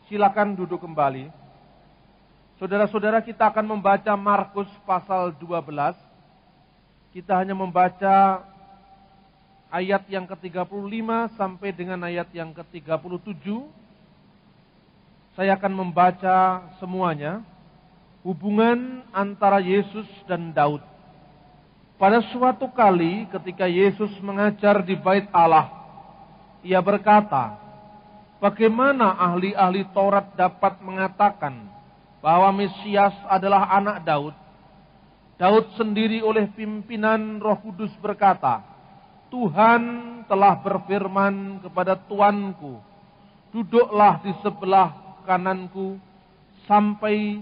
Silakan duduk kembali. Saudara-saudara, kita akan membaca Markus pasal 12. Kita hanya membaca ayat yang ke-35 sampai dengan ayat yang ke-37. Saya akan membaca semuanya. Hubungan antara Yesus dan Daud. Pada suatu kali ketika Yesus mengajar di Bait Allah, Ia berkata, bagaimana ahli-ahli Taurat dapat mengatakan bahwa Mesias adalah anak Daud? Daud sendiri oleh pimpinan Roh Kudus berkata, Tuhan telah berfirman kepada Tuanku, duduklah di sebelah kananku, sampai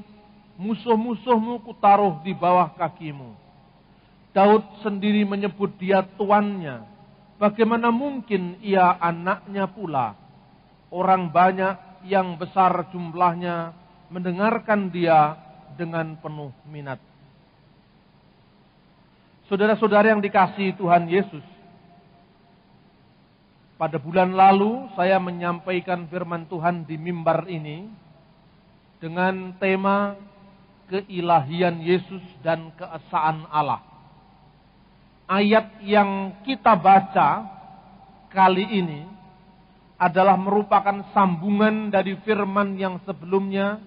musuh-musuhmu kutaruh di bawah kakimu. Daud sendiri menyebut dia tuannya. Bagaimana mungkin ia anaknya pula? Orang banyak yang besar jumlahnya mendengarkan dia dengan penuh minat. Saudara-saudara yang dikasihi Tuhan Yesus, pada bulan lalu saya menyampaikan firman Tuhan di mimbar ini dengan tema keilahian Yesus dan keesaan Allah. Ayat yang kita baca kali ini adalah merupakan sambungan dari firman yang sebelumnya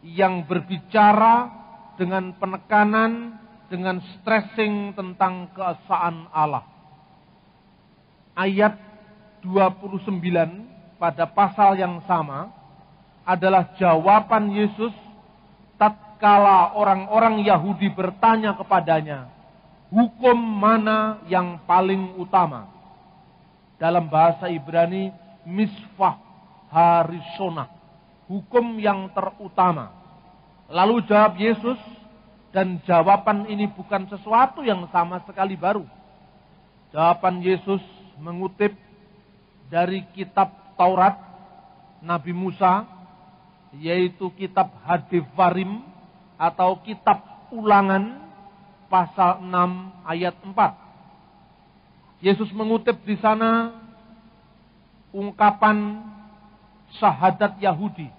yang berbicara dengan penekanan, dengan stressing tentang keesaan Allah. Ayat 29 pada pasal yang sama adalah jawaban Yesus tatkala orang-orang Yahudi bertanya kepadanya, hukum mana yang paling utama? Dalam bahasa Ibrani, misvah harisona, hukum yang terutama. Lalu jawab Yesus, dan jawaban ini bukan sesuatu yang sama sekali baru. Jawaban Yesus mengutip dari kitab Taurat Nabi Musa, yaitu kitab Hadevarim atau kitab Ulangan pasal 6 ayat 4. Yesus mengutip di sana ungkapan syahadat Yahudi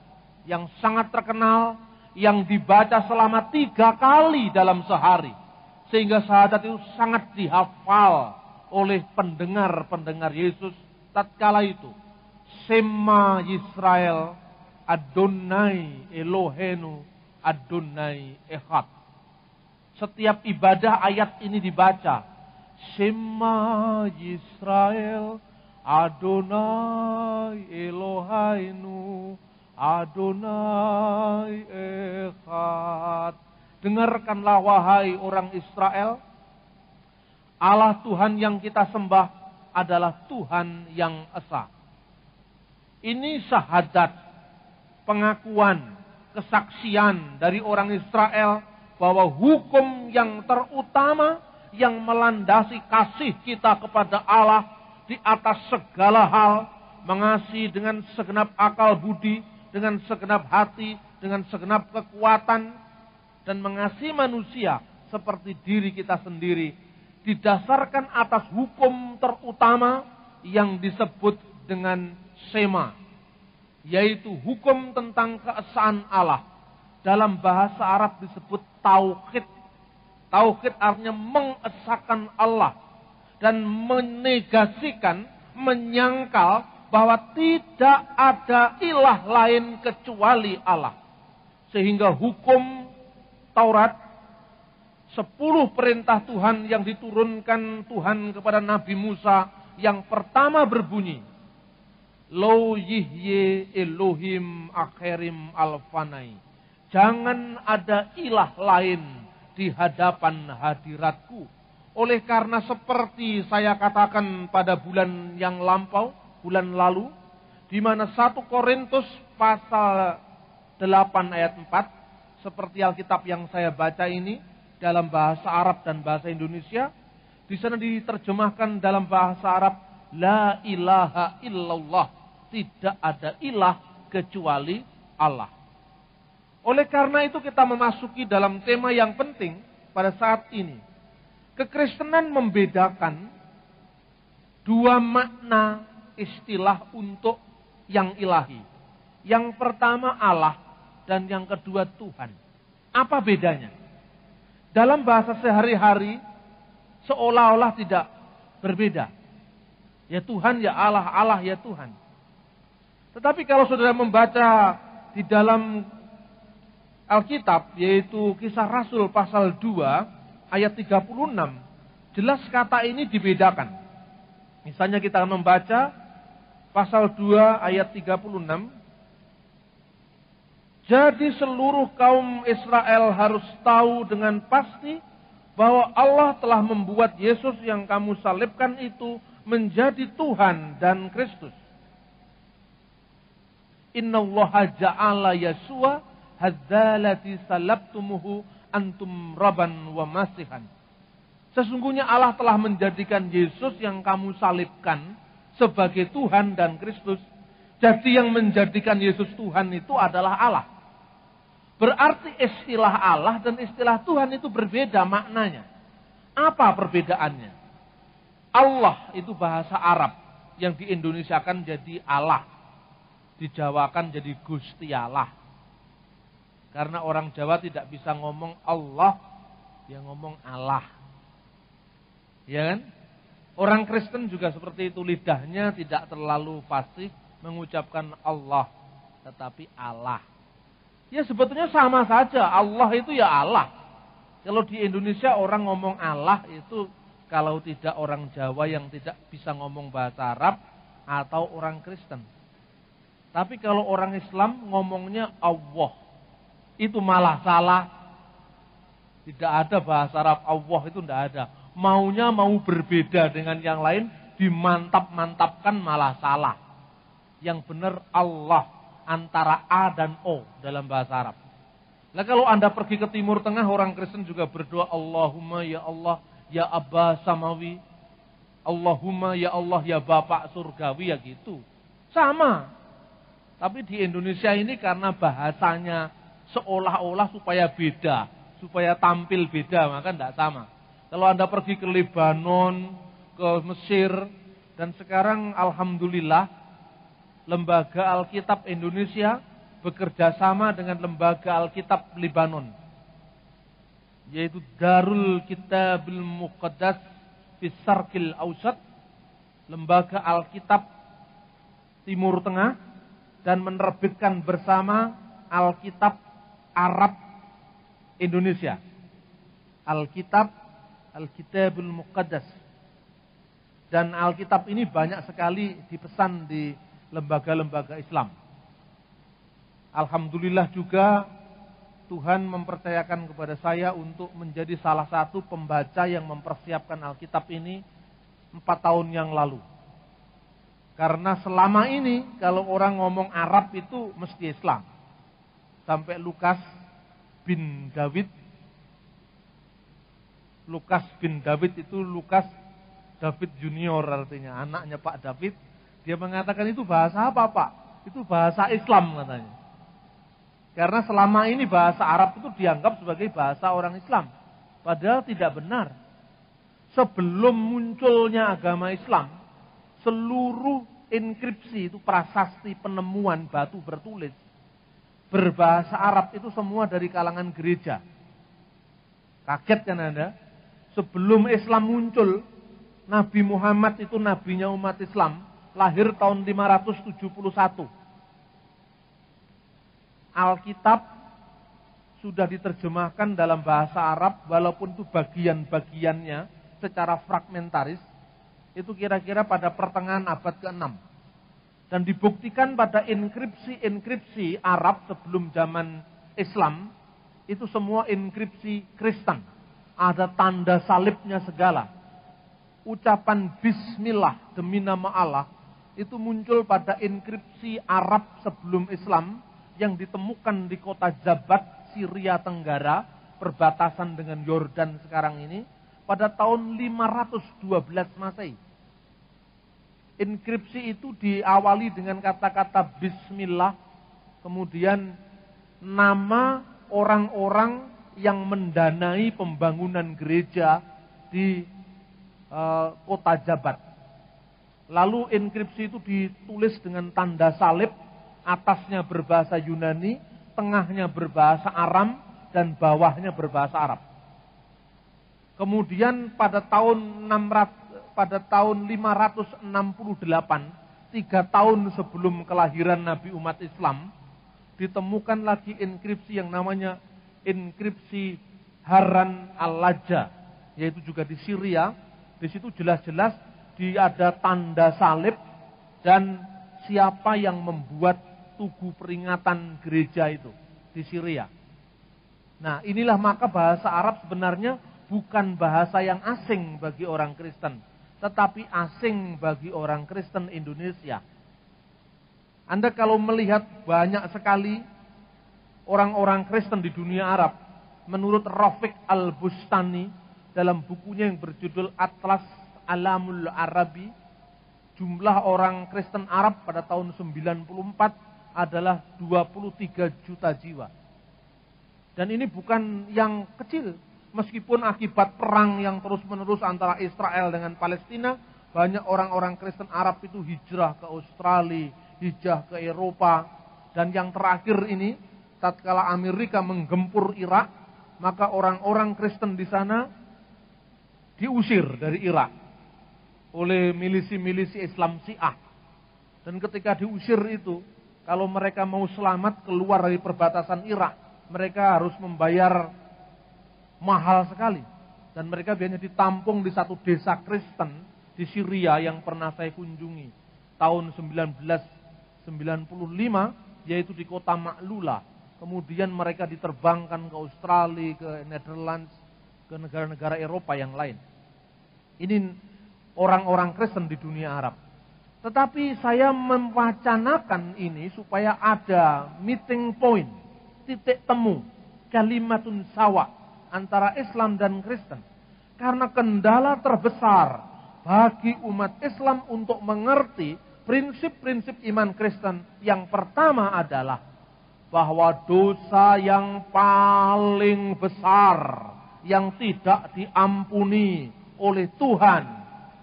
yang sangat terkenal, yang dibaca selama 3 kali dalam sehari. Sehingga syahadat itu sangat dihafal oleh pendengar-pendengar Yesus tatkala itu. Shema Yisrael, Adonai Elohenu, Adonai Echad. Setiap ibadah ayat ini dibaca. Shema Yisrael, Adonai Eloheinu, Adonai Echad. Dengarkanlah wahai orang Israel, Allah Tuhan yang kita sembah adalah Tuhan yang esa. Ini syahadat, pengakuan, kesaksian dari orang Israel bahwa hukum yang terutama yang melandasi kasih kita kepada Allah di atas segala hal, mengasihi dengan segenap akal budi, dengan segenap hati, dengan segenap kekuatan, dan mengasihi manusia seperti diri kita sendiri, didasarkan atas hukum terutama yang disebut dengan Shema, yaitu hukum tentang keesaan Allah. Dalam bahasa Arab disebut Tauhid. Tauhid artinya mengesahkan Allah dan menegasikan, menyangkal bahwa tidak ada ilah lain kecuali Allah. Sehingga hukum Taurat, 10 perintah Tuhan yang diturunkan Tuhan kepada Nabi Musa, yang pertama berbunyi, Lo yihye Elohim akhirim alfanai. Jangan ada ilah lain di hadapan hadiratku. Oleh karena seperti saya katakan pada bulan yang lampau, bulan lalu, di mana 1 Korintus pasal 8 ayat 4, seperti Alkitab yang saya baca ini, dalam bahasa Arab dan bahasa Indonesia, di sana diterjemahkan dalam bahasa Arab, La ilaha illallah, tidak ada ilah kecuali Allah. Oleh karena itu kita memasuki dalam tema yang penting pada saat ini. Kekristenan membedakan 2 makna istilah untuk yang ilahi. Yang pertama Allah dan yang kedua Tuhan. Apa bedanya? Dalam bahasa sehari-hari seolah-olah tidak berbeda. Ya Tuhan, ya Allah, Allah, ya Tuhan. Tetapi kalau saudara membaca di dalam Alkitab, yaitu Kisah Rasul pasal 2 ayat 36, jelas kata ini dibedakan. Misalnya kita akan membaca pasal 2 ayat 36. Jadi seluruh kaum Israel harus tahu dengan pasti bahwa Allah telah membuat Yesus yang kamu salibkan itu menjadi Tuhan dan Kristus. Innallaha ja'ala Yasua hadzalati salabtumuhu antum rabban wa masihan. Sesungguhnya Allah telah menjadikan Yesus yang kamu salibkan sebagai Tuhan dan Kristus. Jadi yang menjadikan Yesus Tuhan itu adalah Allah. Berarti istilah Allah dan istilah Tuhan itu berbeda maknanya. Apa perbedaannya? Allah itu bahasa Arab yang diindonesiakan jadi Allah. Dijawakan jadi Gusti Allah. Karena orang Jawa tidak bisa ngomong Allah, dia ngomong Allah. Ya kan? Orang Kristen juga seperti itu, lidahnya tidak terlalu fasih mengucapkan Allah, tetapi Allah. Ya sebetulnya sama saja, Allah itu ya Allah. Kalau di Indonesia orang ngomong Allah itu kalau tidak orang Jawa yang tidak bisa ngomong bahasa Arab atau orang Kristen. Tapi kalau orang Islam ngomongnya Allah, itu malah salah. Tidak ada bahasa Arab Allah, itu tidak ada. Maunya mau berbeda dengan yang lain, dimantap-mantapkan malah salah. Yang benar Allah, antara A dan O dalam bahasa Arab. Nah kalau Anda pergi ke Timur Tengah, orang Kristen juga berdoa, Allahumma ya Allah, ya Abba Samawi, Allahumma ya Allah, ya Bapak Surgawi, ya gitu. Sama. Tapi di Indonesia ini karena bahasanya seolah-olah supaya beda, supaya tampil beda, maka tidak sama. Kalau Anda pergi ke Lebanon, ke Mesir, dan sekarang Alhamdulillah, Lembaga Alkitab Indonesia bekerja sama dengan Lembaga Alkitab Lebanon, yaitu Darul Kitabil Muqaddas fi Syarqil Awsat, Lembaga Alkitab Timur Tengah, dan menerbitkan bersama Alkitab Arab Indonesia. Alkitabul Muqaddas. Dan Alkitab ini banyak sekali dipesan di lembaga-lembaga Islam. Alhamdulillah juga Tuhan mempercayakan kepada saya untuk menjadi salah satu pembaca yang mempersiapkan Alkitab ini 4 tahun yang lalu. Karena selama ini kalau orang ngomong Arab itu mesti Islam. Sampai Lukas bin David itu Lukas David Junior artinya, anaknya Pak David. Dia mengatakan itu bahasa apa Pak? Itu bahasa Islam katanya. Karena selama ini bahasa Arab itu dianggap sebagai bahasa orang Islam. Padahal tidak benar. Sebelum munculnya agama Islam, seluruh inskripsi itu prasasti penemuan batu bertulis berbahasa Arab itu semua dari kalangan gereja. Kaget kan Anda? Sebelum Islam muncul, Nabi Muhammad itu nabinya umat Islam, lahir tahun 571. Alkitab sudah diterjemahkan dalam bahasa Arab, walaupun itu bagian-bagiannya secara fragmentaris, itu kira-kira pada pertengahan abad ke-6. Dan dibuktikan pada inskripsi Arab sebelum zaman Islam, itu semua inskripsi Kristen. Ada tanda salibnya segala. Ucapan Bismillah demi nama Allah, itu muncul pada inskripsi Arab sebelum Islam, yang ditemukan di kota Jabat, Syria Tenggara, perbatasan dengan Yordan sekarang ini, pada tahun 512 Masehi. Inskripsi itu diawali dengan kata-kata Bismillah, kemudian nama orang-orang yang mendanai pembangunan gereja di kota Jabat. Lalu inskripsi itu ditulis dengan tanda salib, Atasnya berbahasa Yunani, tengahnya berbahasa Aram, dan bawahnya berbahasa Arab. Kemudian pada tahun 568, 3 tahun sebelum kelahiran Nabi umat Islam, ditemukan lagi inskripsi yang namanya inskripsi Haran al-Lajja, yaitu juga di Syria. Di situ jelas-jelas ada tanda salib dan siapa yang membuat tugu peringatan gereja itu di Syria. Nah, inilah maka bahasa Arab sebenarnya bukan bahasa yang asing bagi orang Kristen, tetapi asing bagi orang Kristen Indonesia. Anda kalau melihat banyak sekali orang-orang Kristen di dunia Arab, menurut Rafiq Al-Bustani dalam bukunya yang berjudul Atlas Alamul Arabi, jumlah orang Kristen Arab pada tahun 94 adalah 23 juta jiwa. Dan ini bukan yang kecil. Meskipun akibat perang yang terus-menerus antara Israel dengan Palestina, banyak orang-orang Kristen Arab itu hijrah ke Australia, hijrah ke Eropa. Dan yang terakhir ini, tatkala Amerika menggempur Irak, maka orang-orang Kristen di sana diusir dari Irak oleh milisi-milisi Islam Syiah. Dan ketika diusir itu, kalau mereka mau selamat keluar dari perbatasan Irak, mereka harus membayar mahal sekali. Dan mereka biasanya ditampung di satu desa Kristen di Syria yang pernah saya kunjungi tahun 1995, yaitu di kota Ma'lula. Kemudian mereka diterbangkan ke Australia, ke Netherlands, ke negara-negara Eropa yang lain. Ini orang-orang Kristen di dunia Arab. Tetapi saya mewacanakan ini supaya ada meeting point, titik temu, kalimatun sawa antara Islam dan Kristen. Karena kendala terbesar bagi umat Islam untuk mengerti prinsip-prinsip iman Kristen yang pertama adalah bahwa dosa yang paling besar yang tidak diampuni oleh Tuhan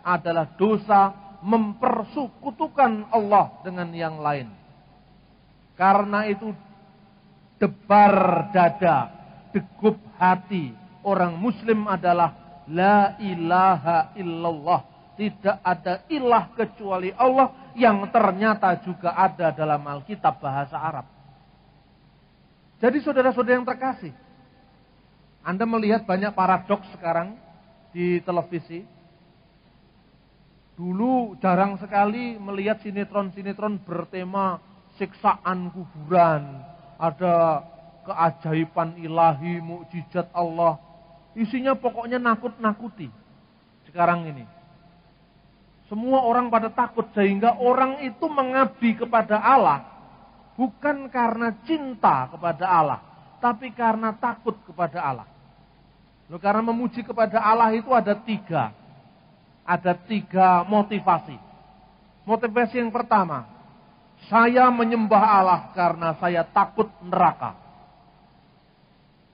adalah dosa mempersekutukan Allah dengan yang lain. Karena itu debar dada, degup hati orang Muslim adalah la ilaha illallah. Tidak ada ilah kecuali Allah, yang ternyata juga ada dalam Alkitab bahasa Arab. Jadi saudara-saudara yang terkasih, Anda melihat banyak paradoks sekarang di televisi. Dulu jarang sekali melihat sinetron-sinetron bertema siksaan kuburan, ada keajaiban ilahi, mukjizat Allah. Isinya pokoknya nakut-nakuti. Sekarang ini semua orang pada takut, sehingga orang itu mengabdi kepada Allah bukan karena cinta kepada Allah, tapi karena takut kepada Allah. Loh, karena memuji kepada Allah itu ada tiga motivasi. Motivasi yang pertama, saya menyembah Allah karena saya takut neraka.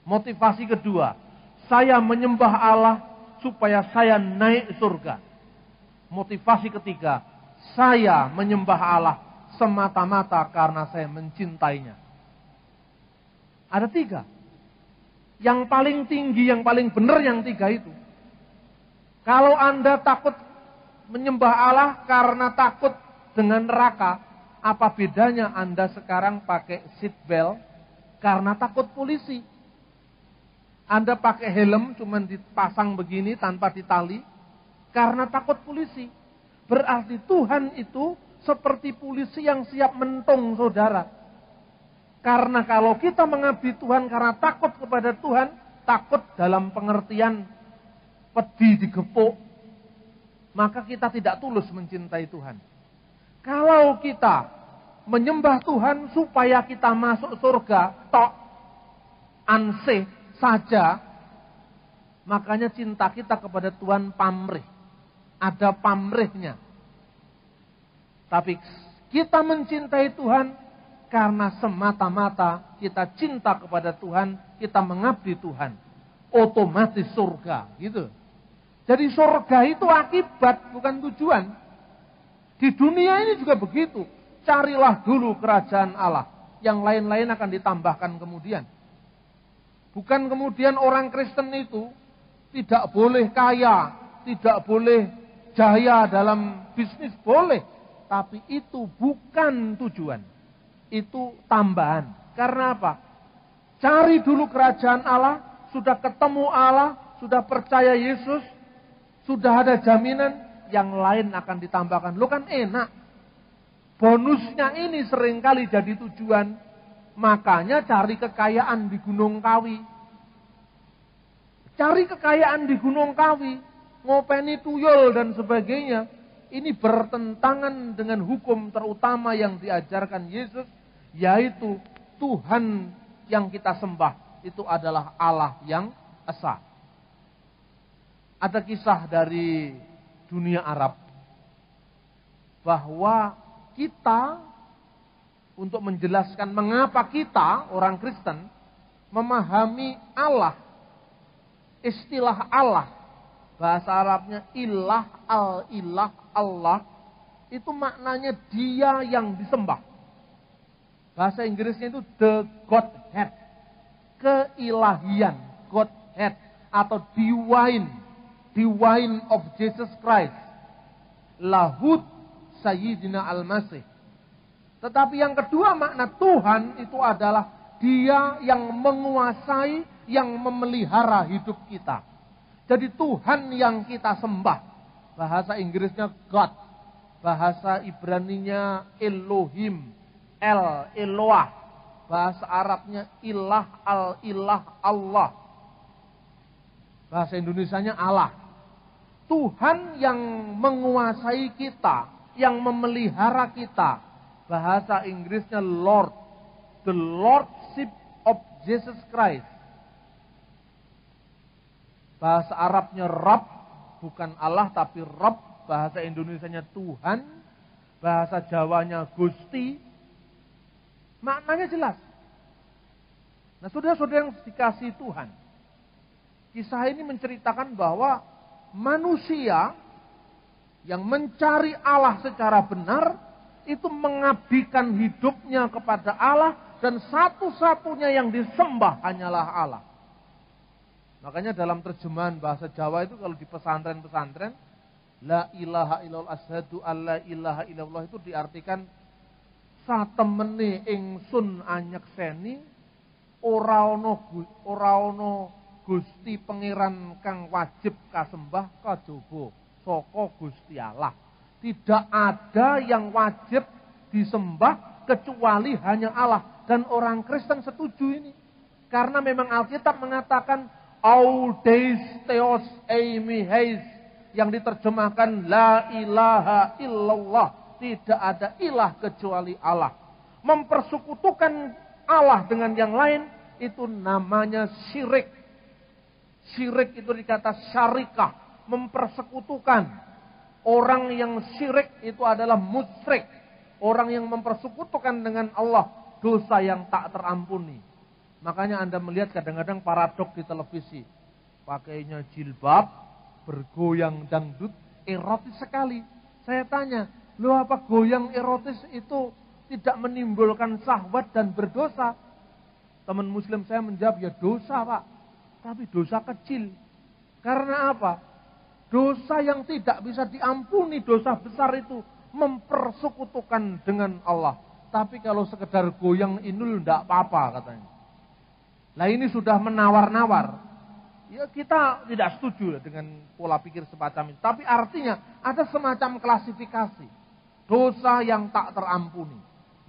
Motivasi kedua, saya menyembah Allah supaya saya naik surga. Motivasi ketiga, saya menyembah Allah semata-mata karena saya mencintainya. Ada tiga. Yang paling tinggi, yang paling benar yang tiga itu. Kalau Anda takut menyembah Allah karena takut dengan neraka, apa bedanya Anda sekarang pakai seat belt karena takut polisi? Anda pakai helm cuman dipasang begini tanpa ditali karena takut polisi. Berarti Tuhan itu seperti polisi yang siap mentung saudara. Karena kalau kita mengabdi Tuhan karena takut kepada Tuhan, takut dalam pengertian pedih digepuk, maka kita tidak tulus mencintai Tuhan. Kalau kita menyembah Tuhan supaya kita masuk surga, tok, ansih saja, makanya cinta kita kepada Tuhan pamrih. Ada pamrihnya. Tapi kita mencintai Tuhan karena semata-mata kita cinta kepada Tuhan, kita mengabdi Tuhan. Otomatis surga, gitu. Jadi surga itu akibat, bukan tujuan. Di dunia ini juga begitu. carilah dulu kerajaan Allah. Yang lain-lain akan ditambahkan kemudian. Bukan kemudian orang Kristen itu tidak boleh kaya, tidak boleh jaya dalam bisnis, boleh. Tapi itu bukan tujuan. Itu tambahan. Karena apa? Cari dulu kerajaan Allah, sudah ketemu Allah, sudah percaya Yesus, sudah ada jaminan, yang lain akan ditambahkan. Lo kan enak. Bonusnya ini seringkali jadi tujuan. Makanya cari kekayaan di Gunung Kawi. Cari kekayaan di Gunung Kawi. Ngopeni tuyul dan sebagainya. Ini bertentangan dengan hukum terutama yang diajarkan Yesus. Yaitu Tuhan yang kita sembah. Itu adalah Allah yang esa. Ada kisah dari dunia Arab. Bahwa kita, untuk menjelaskan mengapa kita, orang Kristen, memahami Allah. Istilah Allah. Bahasa Arabnya ilah, al-ilah, Allah. Itu maknanya dia yang disembah. Bahasa Inggrisnya itu the Godhead. Keilahian, Godhead. Atau divine of Jesus Christ. Lahud Sayyidina Al-Masih. Tetapi yang kedua makna Tuhan itu adalah dia yang menguasai, yang memelihara hidup kita. Jadi Tuhan yang kita sembah. Bahasa Inggrisnya God. Bahasa Ibraninya Elohim. Eloah. Bahasa Arabnya ilah, al-ilah, Allah. Bahasa Indonesianya Allah. Tuhan yang menguasai kita, yang memelihara kita. Bahasa Inggrisnya Lord. The Lordship of Jesus Christ. Bahasa Arabnya Rabb, bukan Allah tapi Rabb. Bahasa Indonesianya Tuhan. Bahasa Jawanya Gusti. Maknanya jelas. Nah, saudara-saudara yang dikasihi Tuhan. Kisah ini menceritakan bahwa manusia yang mencari Allah secara benar, itu mengabdikan hidupnya kepada Allah, dan satu-satunya yang disembah hanyalah Allah. Makanya dalam terjemahan bahasa Jawa itu kalau di pesantren-pesantren, la ilaha illallah asyhadu alla ilaha illallah itu diartikan satemene ingsun anyekseni ora ana Gusti Pangeran kang wajib kasembah kajaba saka Gusti Allah. Tidak ada yang wajib disembah kecuali hanya Allah. Dan orang Kristen setuju ini. Karena memang Alkitab mengatakan Audeis Theos Eimi Heis, yang diterjemahkan la ilaha illallah. Tidak ada ilah kecuali Allah. Mempersekutukan Allah dengan yang lain itu namanya syirik. Syirik itu dikata syarikah, mempersekutukan. Orang yang syirik itu adalah musyrik. Orang yang mempersekutukan dengan Allah, dosa yang tak terampuni. Makanya Anda melihat kadang-kadang paradok di televisi. Pakainya jilbab, bergoyang dangdut, erotis sekali. Saya tanya, loh apa goyang erotis itu tidak menimbulkan syahwat dan berdosa? Teman muslim saya menjawab, ya dosa Pak. Tapi dosa kecil. Karena apa? Dosa yang tidak bisa diampuni, dosa besar itu mempersekutukan dengan Allah. Tapi kalau sekedar goyang inul tidak apa-apa katanya. Nah ini sudah menawar-nawar. Ya kita tidak setuju dengan pola pikir semacam ini. Tapi artinya ada semacam klasifikasi. Dosa yang tak terampuni.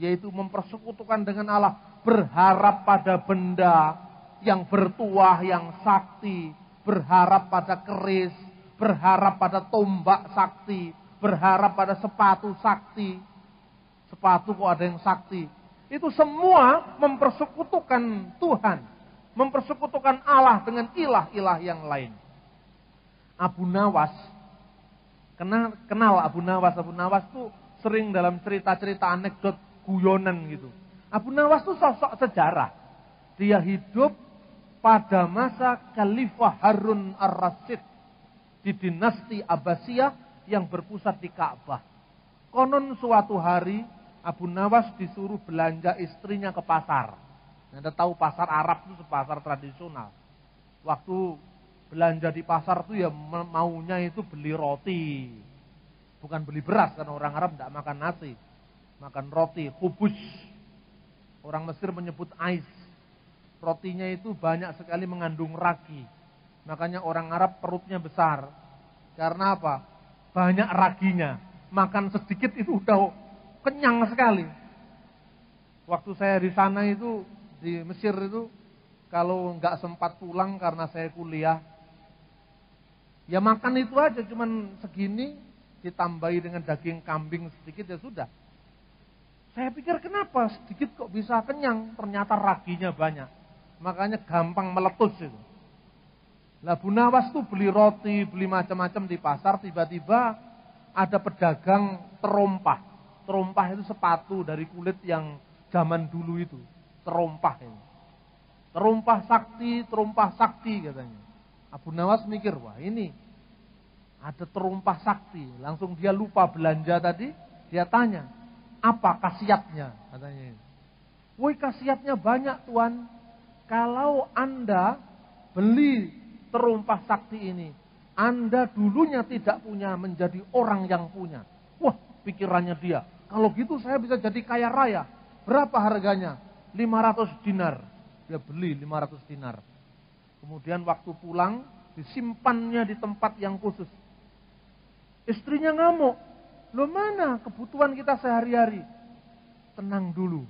Yaitu mempersekutukan dengan Allah. Berharap pada benda yang bertuah, yang sakti. Berharap pada keris. Berharap pada tombak sakti. Berharap pada sepatu sakti. Sepatu kok ada yang sakti. Itu semua mempersekutukan Tuhan. Mempersekutukan Allah dengan ilah-ilah yang lain. Abu Nawas. Kenal Abu Nawas. Abu Nawas itu sering dalam cerita-cerita anekdot guyonan gitu. Abu Nawas itu sosok sejarah. Dia hidup pada masa Khalifah Harun ar-Rasyid. Di dinasti Abbasiyah yang berpusat di Ka'bah. Konon suatu hari Abu Nawas disuruh belanja istrinya ke pasar. Anda tahu pasar Arab itu pasar tradisional. Waktu belanja di pasar itu ya maunya itu beli roti. Bukan beli beras, karena orang Arab tidak makan nasi. Makan roti, khubus. Orang Mesir menyebut ais. Rotinya itu banyak sekali mengandung ragi. Makanya orang Arab perutnya besar. Karena apa? Banyak raginya. Makan sedikit itu udah kenyang sekali. Waktu saya di sana itu, di Mesir itu, kalau nggak sempat pulang karena saya kuliah, ya makan itu aja, cuman segini, ditambahi dengan daging kambing sedikit ya sudah. Saya pikir kenapa sedikit kok bisa kenyang, ternyata raginya banyak. Makanya gampang meletus itu. Lah Abu Nawas tuh beli roti, beli macam-macam di pasar, tiba-tiba ada pedagang terompah. Terompah itu sepatu dari kulit yang zaman dulu itu. Terompah ini. Terompah sakti katanya. Abu Nawas mikir, wah ini ada terompah sakti. Langsung dia lupa belanja tadi, dia tanya, apa khasiatnya? Katanya. Woi, khasiatnya banyak tuan. Kalau Anda beli terompah sakti ini, Anda dulunya tidak punya, menjadi orang yang punya. Wah, pikirannya dia, kalau gitu saya bisa jadi kaya raya. Berapa harganya? 500 dinar. Dia beli 500 dinar. Kemudian waktu pulang, disimpannya di tempat yang khusus. Istrinya ngamuk. Loh mana kebutuhan kita sehari-hari? Tenang dulu.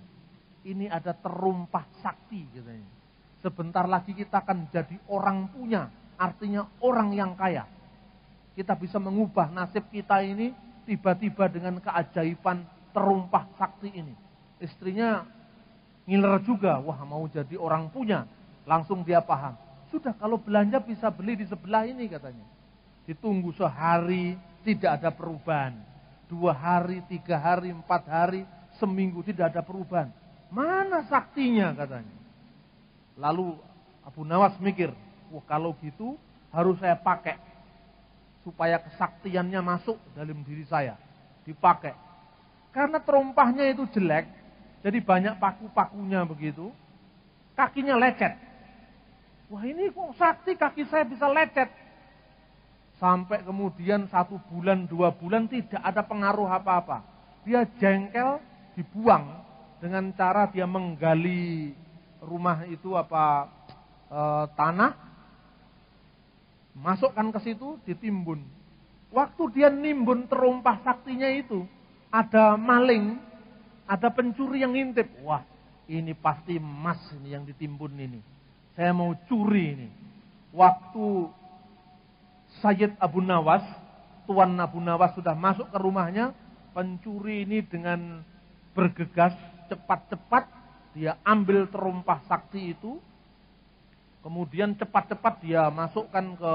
Ini ada terompah sakti katanya. Sebentar lagi kita akan jadi orang punya. Artinya orang yang kaya. Kita bisa mengubah nasib kita ini tiba-tiba dengan keajaiban terompah sakti ini. Istrinya ngiler juga. Wah, mau jadi orang punya. Langsung dia paham. Sudah, kalau belanja bisa beli di sebelah ini katanya. Ditunggu sehari, tidak ada perubahan. 2 hari, 3 hari, 4 hari, seminggu tidak ada perubahan. Mana saktinya katanya. Lalu Abu Nawas mikir, wah kalau gitu harus saya pakai. Supaya kesaktiannya masuk dalam diri saya. Dipakai. Karena terompahnya itu jelek, jadi banyak paku-pakunya begitu. Kakinya lecet. Wah ini kok sakti kaki saya bisa lecet. Sampai kemudian 1 bulan, 2 bulan tidak ada pengaruh apa-apa. Dia jengkel, dibuang dengan cara dia menggali rumah itu tanah, masukkan ke situ, ditimbun. Waktu dia nimbun terompah saktinya itu, ada maling, ada pencuri yang ngintip. Wah, ini pasti emas ini yang ditimbun ini. Saya mau curi ini. Waktu Sayyid Abu Nawas, Tuan Abu Nawas sudah masuk ke rumahnya, pencuri ini dengan bergegas, cepat-cepat, dia ambil terompah sakti itu, kemudian cepat-cepat dia masukkan ke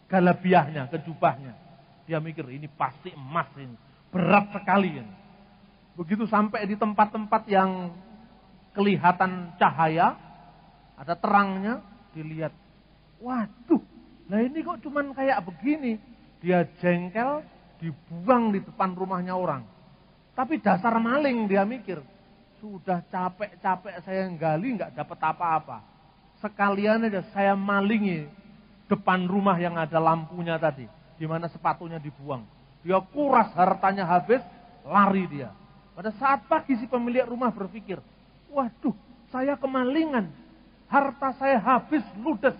galabiahnya, ke jubahnya. Dia mikir, ini pasti emas ini, berat sekali ini. Begitu sampai di tempat-tempat yang kelihatan cahaya, ada terangnya, dilihat, waduh, lah ini kok cuman kayak begini. Dia jengkel, dibuang di depan rumahnya orang. Tapi dasar maling, dia mikir, sudah capek-capek saya gali nggak dapat apa-apa. Sekalian aja saya malingi depan rumah yang ada lampunya tadi, di mana sepatunya dibuang. Dia kuras hartanya habis, lari dia. Pada saat pagi si pemilik rumah berpikir, waduh, saya kemalingan, harta saya habis ludes.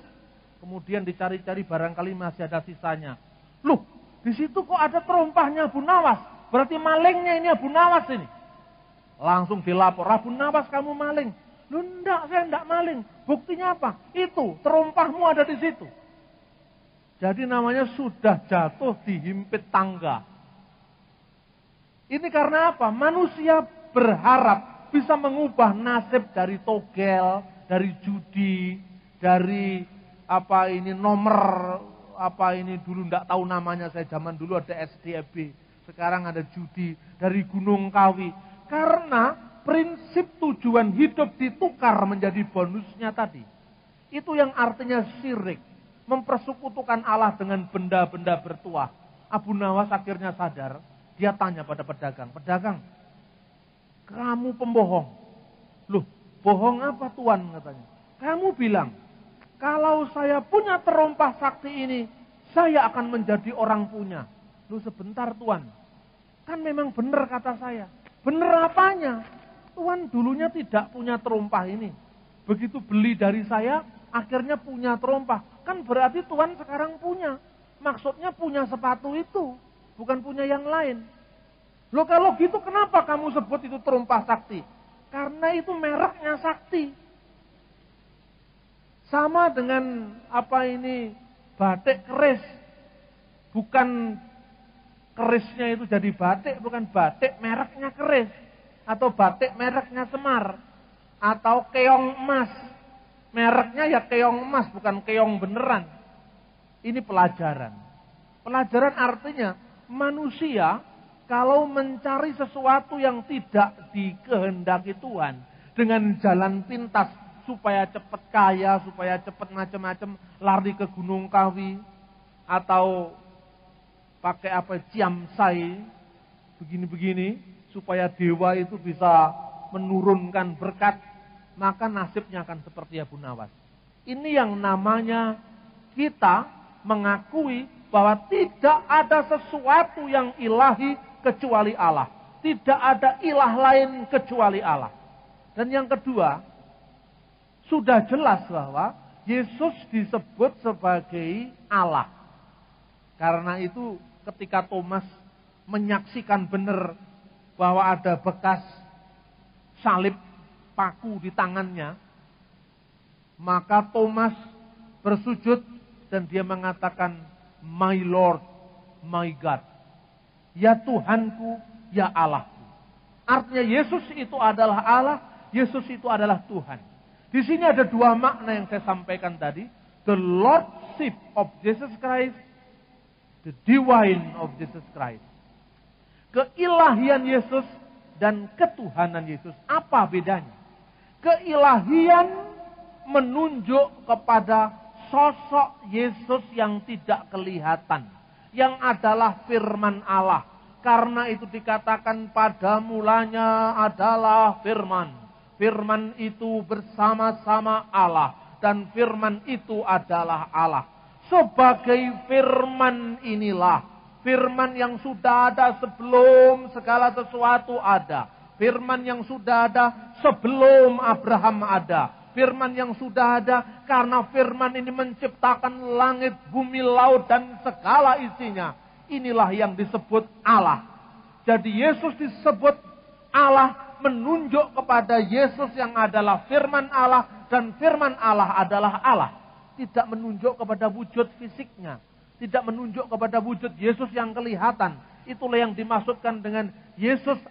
Kemudian dicari-cari barangkali masih ada sisanya. Loh, di situ kok ada terompahnya Abu Nawas? Berarti malingnya ini Abu Nawas ini. Langsung dilapor, Abu Nawas kamu maling. Loh enggak, saya enggak maling. Buktinya apa? Itu, terompahmu ada di situ. Jadi namanya sudah jatuh dihimpit tangga. Ini karena apa? Manusia berharap bisa mengubah nasib dari togel, dari judi, dari nomor dulu enggak tahu namanya, saya zaman dulu ada SDFB, sekarang ada judi, dari Gunung Kawi. Karena prinsip tujuan hidup ditukar menjadi bonusnya tadi. Itu yang artinya syirik. Mempersekutukan Allah dengan benda-benda bertuah. Abu Nawas akhirnya sadar. Dia tanya pada pedagang. Pedagang, kamu pembohong. Loh, bohong apa Tuhan katanya? Kamu bilang, kalau saya punya terompah sakti ini, saya akan menjadi orang punya. Loh sebentar Tuhan, kan memang benar kata saya. Benar apanya? Tuhan dulunya tidak punya terompah ini. Begitu beli dari saya, akhirnya punya terompah. Kan berarti Tuhan sekarang punya. Maksudnya punya sepatu itu, bukan punya yang lain. Loh kalau gitu kenapa kamu sebut itu terompah sakti? Karena itu mereknya sakti. Sama dengan batik keris. Bukan kerisnya itu jadi batik, bukan batik mereknya keris. Atau batik mereknya Semar. Atau keong emas. Mereknya ya keong emas, bukan keong beneran. Ini pelajaran. Pelajaran artinya manusia kalau mencari sesuatu yang tidak dikehendaki Tuhan dengan jalan pintas supaya cepat kaya, supaya cepat macam-macam, lari ke Gunung Kawi atau pakai ciamsai begini-begini supaya dewa itu bisa menurunkan berkat, maka nasibnya akan seperti Abu Nawas. Ini yang namanya kita mengakui bahwa tidak ada sesuatu yang ilahi kecuali Allah. Tidak ada ilah lain kecuali Allah. Dan yang kedua, sudah jelas bahwa Yesus disebut sebagai Allah. Karena itu ketika Thomas menyaksikan benar bahwa ada bekas salib paku di tangannya, maka Thomas bersujud dan dia mengatakan, My Lord, my God. Ya Tuhanku, ya Allahku. Artinya Yesus itu adalah Allah, Yesus itu adalah Tuhan. Di sini ada dua makna yang saya sampaikan tadi. The Lordship of Jesus Christ, the divine of Jesus Christ. Keilahian Yesus dan ketuhanan Yesus. Apa bedanya? Keilahian menunjuk kepada sosok Yesus yang tidak kelihatan, yang adalah firman Allah. Karena itu dikatakan pada mulanya adalah firman. Firman itu bersama-sama Allah dan firman itu adalah Allah. Sebagai firman inilah, firman yang sudah ada sebelum segala sesuatu ada. Firman yang sudah ada sebelum Abraham ada. Firman yang sudah ada karena firman ini menciptakan langit, bumi, laut dan segala isinya. Inilah yang disebut Allah. Jadi Yesus disebut Allah menunjuk kepada Yesus yang adalah firman Allah dan firman Allah adalah Allah. Tidak menunjuk kepada wujud fisiknya. Tidak menunjuk kepada wujud Yesus yang kelihatan. Itulah yang dimaksudkan dengan Yesus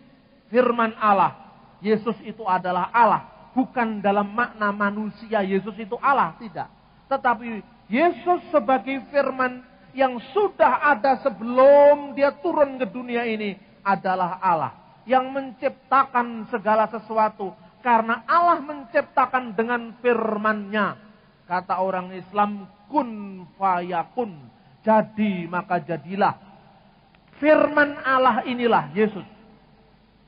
firman Allah. Yesus itu adalah Allah. Bukan dalam makna manusia Yesus itu Allah, tidak. Tetapi Yesus sebagai firman yang sudah ada sebelum dia turun ke dunia ini adalah Allah. Yang menciptakan segala sesuatu. Karena Allah menciptakan dengan firman-Nya. Kata orang Islam, kun fayakun. Jadi maka jadilah. Firman Allah inilah Yesus.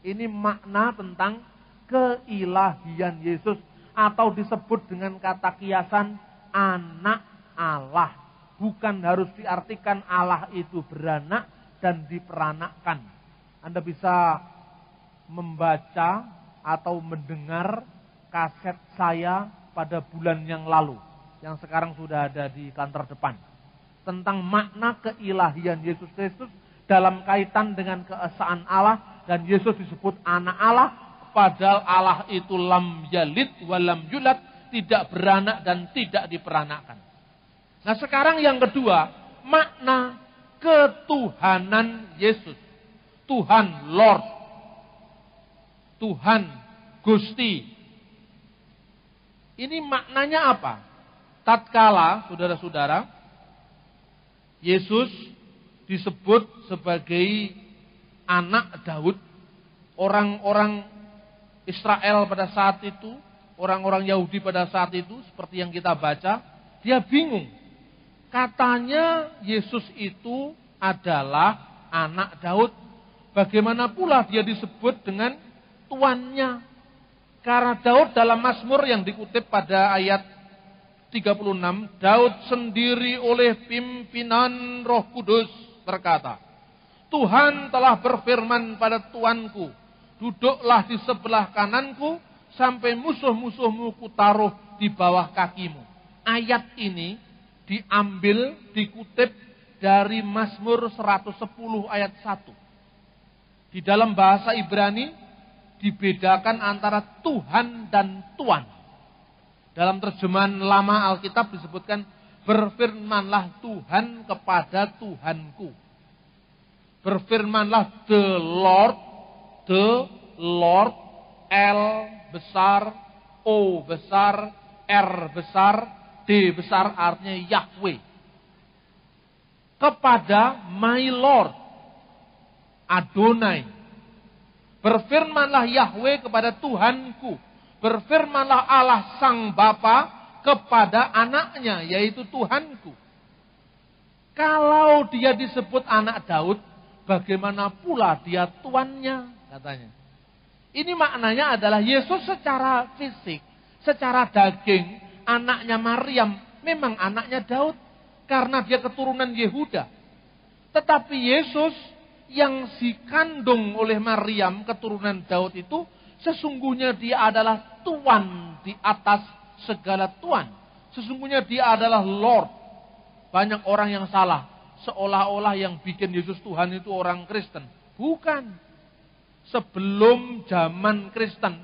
Ini makna tentang keilahian Yesus atau disebut dengan kata kiasan anak Allah. Bukan harus diartikan Allah itu beranak dan diperanakkan. Anda bisa membaca atau mendengar kaset saya pada bulan yang lalu yang sekarang sudah ada di kantor depan tentang makna keilahian Yesus Kristus dalam kaitan dengan keesaan Allah dan Yesus disebut anak Allah. Padahal Allah itu lam yalid walam yulad, tidak beranak dan tidak diperanakkan. Nah sekarang yang kedua, makna ketuhanan Yesus. Tuhan Lord. Tuhan Gusti. Ini maknanya apa? Tatkala, saudara-saudara, Yesus disebut sebagai anak Daud, orang-orang Israel pada saat itu, orang-orang Yahudi pada saat itu, seperti yang kita baca, dia bingung. Katanya Yesus itu adalah anak Daud. Bagaimana pula dia disebut dengan tuannya. Karena Daud dalam Mazmur yang dikutip pada ayat 36, Daud sendiri oleh pimpinan Roh Kudus berkata, Tuhan telah berfirman pada Tuanku, duduklah di sebelah kananku, sampai musuh-musuhmu kutaruh di bawah kakimu. Ayat ini diambil, dikutip dari Mazmur 110 ayat 1. Di dalam bahasa Ibrani dibedakan antara Tuhan dan Tuan. Dalam terjemahan lama Alkitab disebutkan, berfirmanlah Tuhan kepada Tuhanku. Berfirmanlah the Lord, L besar, O besar, R besar, D besar, artinya Yahweh. Kepada my Lord, Adonai. Berfirmanlah Yahweh kepada Tuhanku. Berfirmanlah Allah Sang Bapa kepada anaknya, yaitu Tuhanku. Kalau dia disebut anak Daud, bagaimana pula dia tuannya, katanya. Ini maknanya adalah Yesus secara fisik, secara daging, anaknya Maryam, memang anaknya Daud, karena dia keturunan Yehuda. Tetapi Yesus yang dikandung oleh Maryam, keturunan Daud itu, sesungguhnya dia adalah Tuan di atas segala Tuan. Sesungguhnya dia adalah Lord. Banyak orang yang salah, seolah-olah yang bikin Yesus Tuhan itu orang Kristen. Bukan. Sebelum zaman Kristen,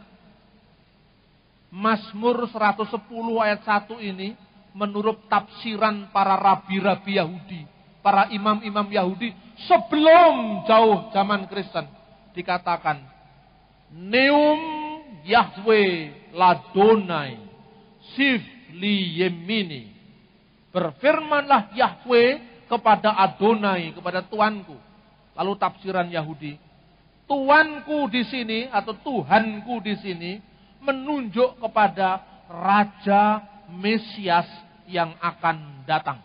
Mazmur 110 ayat 1 ini, menurut tafsiran para rabi-rabi Yahudi, para imam-imam Yahudi, sebelum jauh zaman Kristen, dikatakan, Neum Yahweh Ladonai Sif li Yemini. Berfirmanlah Yahweh kepada Adonai, kepada Tuanku. Lalu tafsiran Yahudi, Tuanku di sini atau Tuhanku di sini menunjuk kepada Raja Mesias yang akan datang.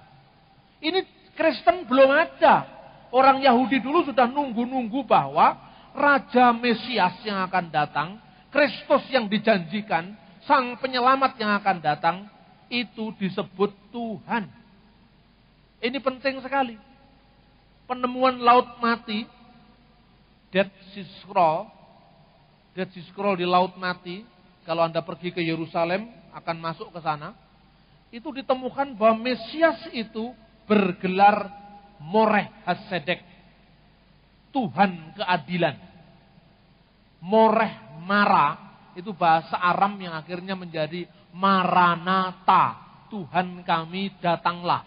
Ini Kristen belum ada. Orang Yahudi dulu sudah nunggu-nunggu bahwa Raja Mesias yang akan datang, Kristus yang dijanjikan, Sang Penyelamat yang akan datang, itu disebut Tuhan. Ini penting sekali. Penemuan laut mati, Dead Sea Scroll di laut mati, kalau Anda pergi ke Yerusalem, akan masuk ke sana, itu ditemukan bahwa Mesias itu bergelar Moreh Hasedek, Tuhan keadilan. Moreh Mara, itu bahasa Aram yang akhirnya menjadi Maranatha, Tuhan kami datanglah.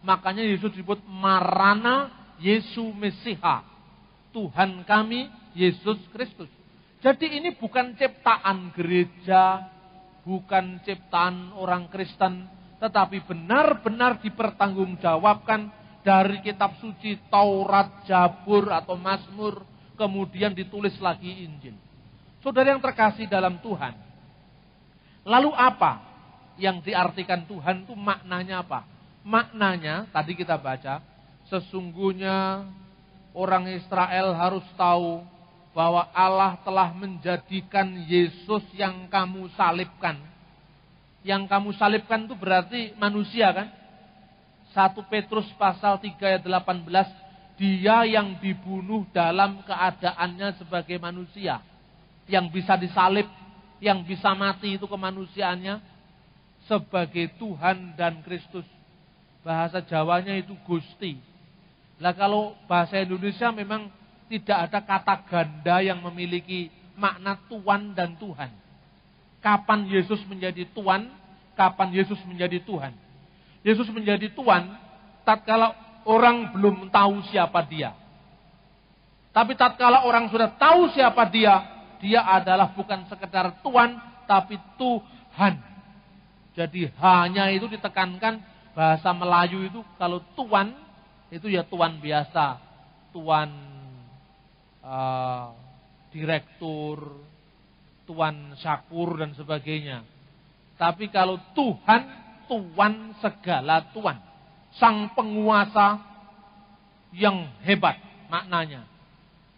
Makanya Yesus disebut Marana Yesu Mesiha, Tuhan kami Yesus Kristus. Jadi ini bukan ciptaan gereja, bukan ciptaan orang Kristen, tetapi benar-benar dipertanggungjawabkan dari kitab suci Taurat, Jabur atau Mazmur, kemudian ditulis lagi Injil. Saudara yang terkasih dalam Tuhan, lalu apa yang diartikan Tuhan itu, maknanya apa? Maknanya tadi kita baca, sesungguhnya orang Israel harus tahu bahwa Allah telah menjadikan Yesus yang kamu salibkan. Yang kamu salibkan itu berarti manusia kan? 1 Petrus pasal 3 ayat 18, dia yang dibunuh dalam keadaannya sebagai manusia. Yang bisa disalib, yang bisa mati itu kemanusiaannya sebagai Tuhan dan Kristus. Bahasa Jawanya itu Gusti. Lah kalau bahasa Indonesia memang tidak ada kata ganda yang memiliki makna Tuan dan Tuhan. Kapan Yesus menjadi Tuan, kapan Yesus menjadi Tuhan. Yesus menjadi Tuan tatkala orang belum tahu siapa dia. Tapi tatkala orang sudah tahu siapa dia, dia adalah bukan sekedar Tuan, tapi Tuhan. Jadi hanya itu ditekankan, bahasa Melayu itu kalau Tuan, itu ya Tuan biasa. Tuan direktur, Tuan Syakur dan sebagainya. Tapi kalau Tuhan, Tuan segala Tuan. Sang penguasa yang hebat maknanya.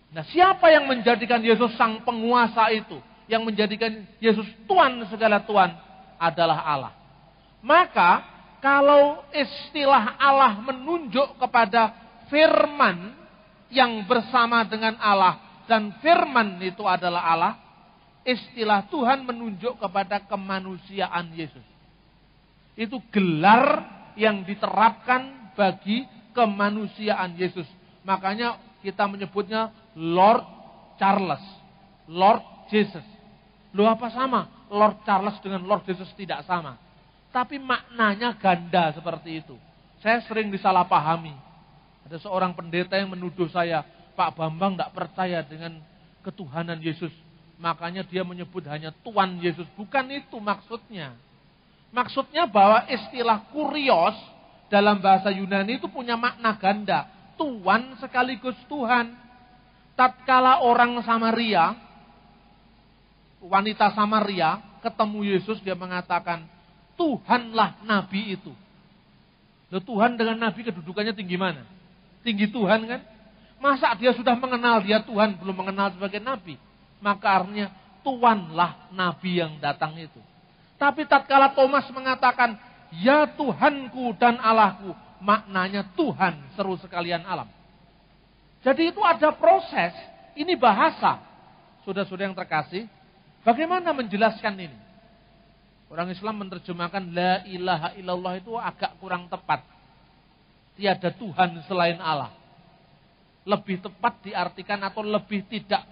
Nah, siapa yang menjadikan Yesus sang penguasa itu? Yang menjadikan Yesus Tuhan segala Tuhan adalah Allah. Maka, kalau istilah Allah menunjuk kepada firman yang bersama dengan Allah, dan firman itu adalah Allah, istilah Tuhan menunjuk kepada kemanusiaan Yesus. Itu gelar yang diterapkan bagi kemanusiaan Yesus. Makanya kita menyebutnya Lord Charles, Lord Jesus. Loh, apa sama Lord Charles dengan Lord Jesus? Tidak sama. Tapi maknanya ganda seperti itu. Saya sering disalahpahami. Ada seorang pendeta yang menuduh saya, Pak Bambang tidak percaya dengan ketuhanan Yesus. Makanya dia menyebut hanya Tuhan Yesus. Bukan itu maksudnya. Maksudnya bahwa istilah kurios dalam bahasa Yunani itu punya makna ganda. Tuhan sekaligus Tuhan. Tatkala orang Samaria, wanita Samaria ketemu Yesus, dia mengatakan, Tuhanlah Nabi itu. Loh, Tuhan dengan Nabi kedudukannya tinggi mana? Tinggi Tuhan kan? Masa dia sudah mengenal dia Tuhan, belum mengenal sebagai Nabi? Maka artinya Tuhanlah Nabi yang datang itu. Tapi tatkala Thomas mengatakan, ya Tuhanku dan Allahku, maknanya Tuhan seru sekalian alam. Jadi itu ada proses, ini bahasa. Saudara-saudara yang terkasih, bagaimana menjelaskan ini? Orang Islam menerjemahkan la ilaha illallah itu agak kurang tepat. Tiada Tuhan selain Allah. Lebih tepat diartikan atau lebih tidak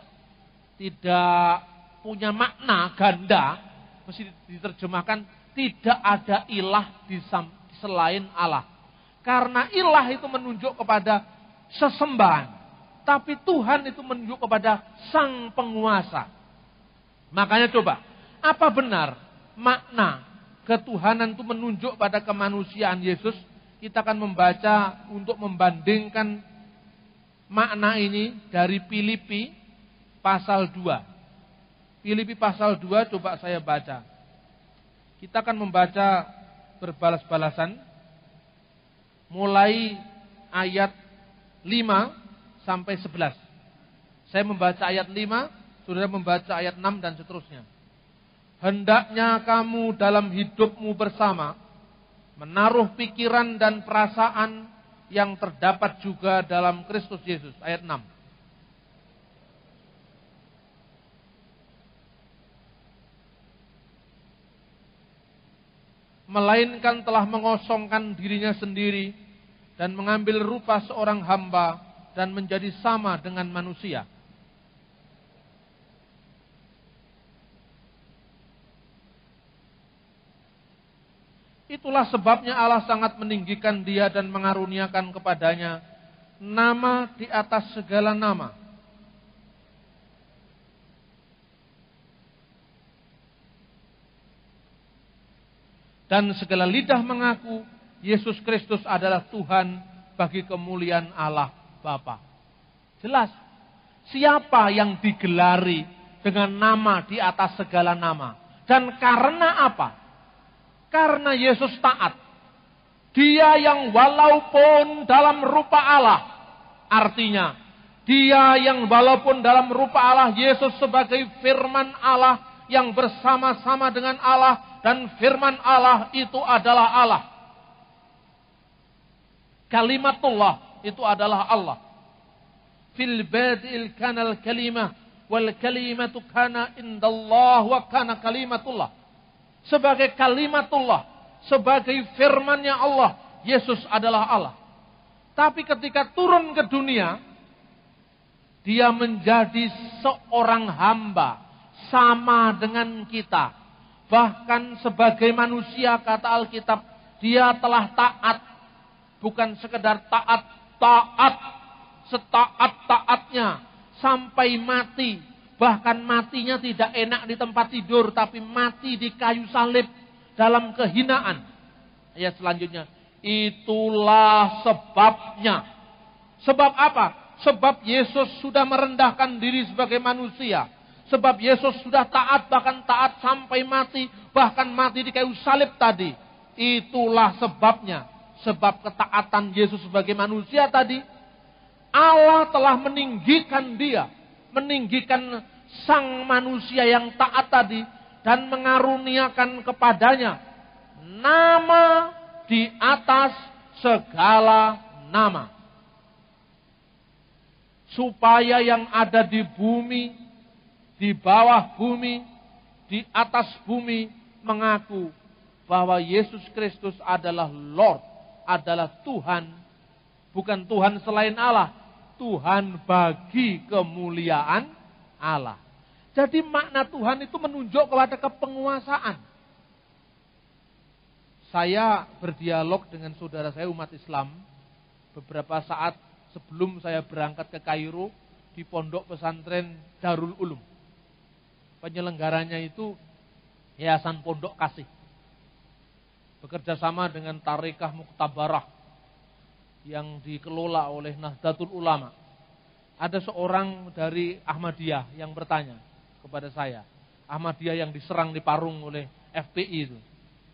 punya makna ganda, mesti diterjemahkan tidak ada ilah selain Allah. Karena ilah itu menunjuk kepada sesembahan. Tapi Tuhan itu menunjuk kepada sang penguasa. Makanya coba, apa benar makna ketuhanan itu menunjuk pada kemanusiaan Yesus? Kita akan membaca untuk membandingkan makna ini dari Filipi pasal 2. Filipi pasal 2 coba saya baca. Kita akan membaca berbalas-balasan. Mulai ayat 5 sampai 11. Saya membaca ayat 5, saudara membaca ayat 6 dan seterusnya. Hendaknya kamu dalam hidupmu bersama menaruh pikiran dan perasaan yang terdapat juga dalam Kristus Yesus. Ayat 6. Melainkan telah mengosongkan dirinya sendiri dan mengambil rupa seorang hamba dan menjadi sama dengan manusia. Itulah sebabnya Allah sangat meninggikan dia dan mengaruniakan kepadanya nama di atas segala nama. Dan segala lidah mengaku Yesus Kristus adalah Tuhan bagi kemuliaan Allah Bapa. Jelas, siapa yang digelari dengan nama di atas segala nama? Dan karena apa? Karena Yesus taat. Dia yang walaupun dalam rupa Allah, artinya dia yang walaupun dalam rupa Allah, Yesus sebagai firman Allah yang bersama-sama dengan Allah, dan firman Allah itu adalah Allah. Kalimatullah itu adalah Allah. Fil badil kanal kalimah wal kalimatu kana indallah wa kana kalimatullah. Sebagai kalimatullah, sebagai firman-Nya Allah, Yesus adalah Allah. Tapi ketika turun ke dunia, dia menjadi seorang hamba sama dengan kita. Bahkan sebagai manusia, kata Alkitab, dia telah taat. Bukan sekedar taat, setaat-taatnya sampai mati. Bahkan matinya tidak enak di tempat tidur, tapi mati di kayu salib dalam kehinaan. Ayat selanjutnya, itulah sebabnya. Sebab apa? Sebab Yesus sudah merendahkan diri sebagai manusia. Sebab Yesus sudah taat, bahkan taat sampai mati, bahkan mati di kayu salib tadi. Itulah sebabnya. Sebab ketaatan Yesus sebagai manusia tadi Allah telah meninggikan dia, meninggikan sang manusia yang taat tadi, dan mengaruniakan kepadanya nama di atas segala nama. Supaya yang ada di bumi, di bawah bumi, di atas bumi mengaku bahwa Yesus Kristus adalah Lord, adalah Tuhan, bukan Tuhan selain Allah, Tuhan bagi kemuliaan Allah. Jadi makna Tuhan itu menunjuk kepada kepenguasaan. Saya berdialog dengan saudara saya umat Islam beberapa saat sebelum saya berangkat ke Kairo di pondok pesantren Darul Ulum. Penyelenggaranya itu Yayasan Pondok Kasih. Bekerja sama dengan Tarekah Muktabarah yang dikelola oleh Nahdlatul Ulama. Ada seorang dari Ahmadiyah yang bertanya kepada saya. Ahmadiyah yang diserang di Parung oleh FPI itu.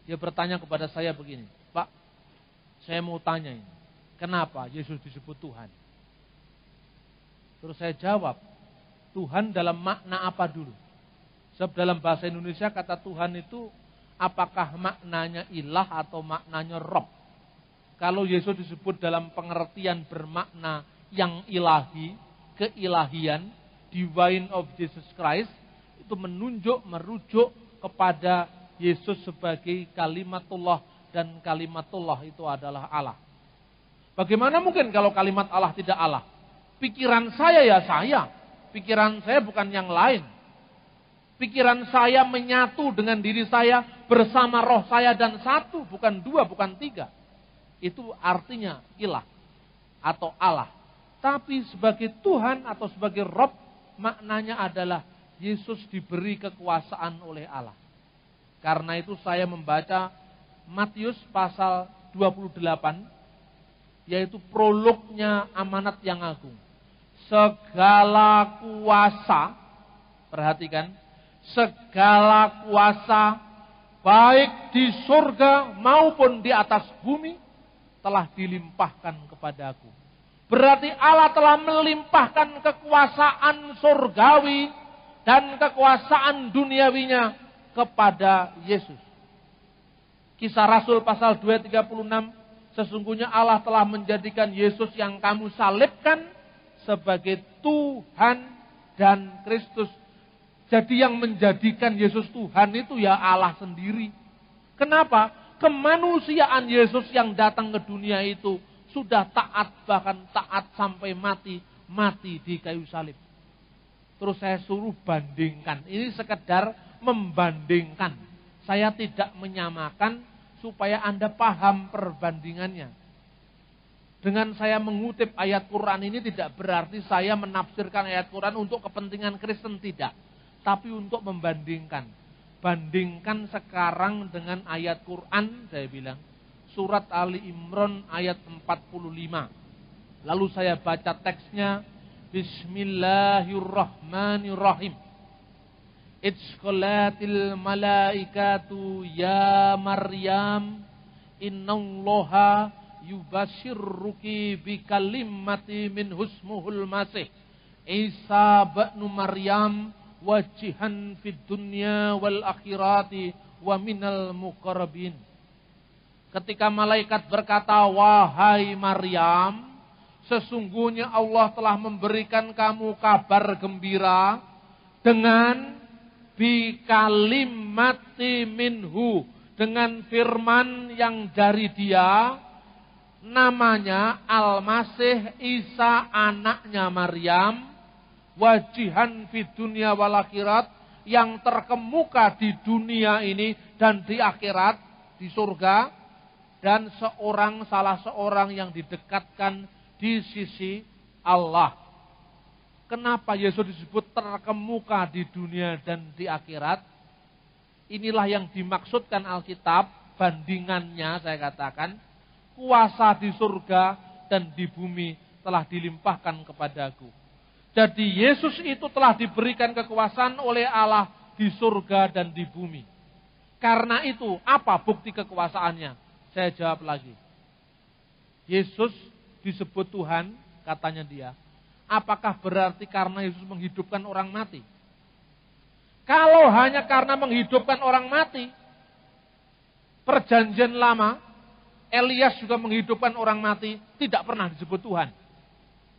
Dia bertanya kepada saya begini, Pak, saya mau tanya ini. Kenapa Yesus disebut Tuhan? Terus saya jawab, Tuhan dalam makna apa dulu? Sebab dalam bahasa Indonesia kata Tuhan itu apakah maknanya ilah atau maknanya Rob? Kalau Yesus disebut dalam pengertian bermakna yang ilahi, keilahian, divine of Jesus Christ, itu merujuk kepada Yesus sebagai kalimatullah, dan kalimatullah itu adalah Allah. Bagaimana mungkin kalau kalimat Allah tidak Allah? Pikiran saya ya saya. Pikiran saya bukan yang lain. Pikiran saya menyatu dengan diri saya bersama roh saya dan satu. Bukan dua, bukan tiga. Itu artinya ilah atau Allah. Tapi sebagai Tuhan atau sebagai Rob, maknanya adalah Yesus diberi kekuasaan oleh Allah. Karena itu saya membaca Matius pasal 28, yaitu prolognya amanat yang agung. Segala kuasa, perhatikan, segala kuasa baik di surga maupun di atas bumi telah dilimpahkan kepadaku. Berarti Allah telah melimpahkan kekuasaan surgawi dan kekuasaan duniawinya kepada Yesus. Kisah Rasul pasal 2:36, sesungguhnya Allah telah menjadikan Yesus yang kamu salibkan sebagai Tuhan dan Kristus. Jadi yang menjadikan Yesus Tuhan itu ya Allah sendiri. Kenapa? Kemanusiaan Yesus yang datang ke dunia itu sudah taat, bahkan taat sampai mati di kayu salib. Terus saya suruh bandingkan. Ini sekedar membandingkan. Saya tidak menyamakan supaya Anda paham perbandingannya. Dengan saya mengutip ayat Quran ini tidak berarti saya menafsirkan ayat Quran untuk kepentingan Kristen, tidak. Tapi untuk membandingkan. Bandingkan sekarang dengan ayat Quran, saya bilang. Surat Ali Imran ayat 45. Lalu saya baca teksnya. Bismillahirrahmanirrahim. Itsqalatil malaikatu ya Maryam innallaha yubashirruki bikalimati min husmuhul masih Isa ibnu Maryam wajihan fid dunya wal akhirati wa minal muqarrabin. Ketika malaikat berkata, wahai Maryam, sesungguhnya Allah telah memberikan kamu kabar gembira dengan bikalimati minhu, dengan firman yang dari dia, namanya Al-Masih Isa anaknya Maryam, wajihan fid dunya wal akhirat, yang terkemuka di dunia ini dan di akhirat, di surga, dan salah seorang yang didekatkan di sisi Allah. Kenapa Yesus disebut terkemuka di dunia dan di akhirat? Inilah yang dimaksudkan Alkitab, bandingannya saya katakan, kuasa di surga dan di bumi telah dilimpahkan kepadaku. Jadi Yesus itu telah diberikan kekuasaan oleh Allah di surga dan di bumi. Karena itu, apa bukti kekuasaannya? Saya jawab lagi. Yesus disebut Tuhan katanya dia. Apakah berarti karena Yesus menghidupkan orang mati? Kalau hanya karena menghidupkan orang mati, perjanjian lama, Elias juga menghidupkan orang mati, tidak pernah disebut Tuhan.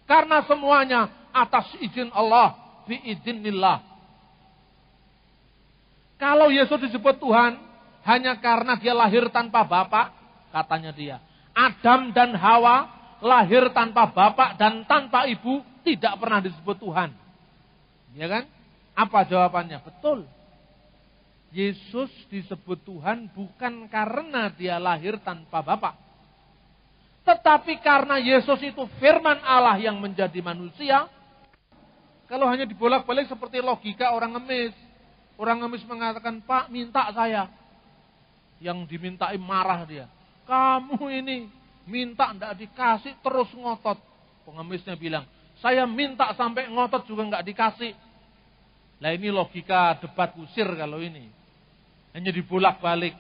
Karena semuanya atas izin Allah, biiznillah. Kalau Yesus disebut Tuhan, hanya karena dia lahir tanpa bapak, katanya dia. Adam dan Hawa lahir tanpa bapak dan tanpa ibu, tidak pernah disebut Tuhan. Ya kan? Apa jawabannya? Betul. Yesus disebut Tuhan bukan karena dia lahir tanpa bapak. Tetapi karena Yesus itu firman Allah yang menjadi manusia. Kalau hanya dibolak-balik seperti logika orang ngemis. Orang ngemis mengatakan, Pak minta saya. Yang dimintai marah dia. Kamu ini minta tidak dikasih terus ngotot. Pengemisnya bilang, saya minta sampai ngotot juga nggak dikasih. Nah ini logika debat kusir kalau ini. Hanya dibolak-balik.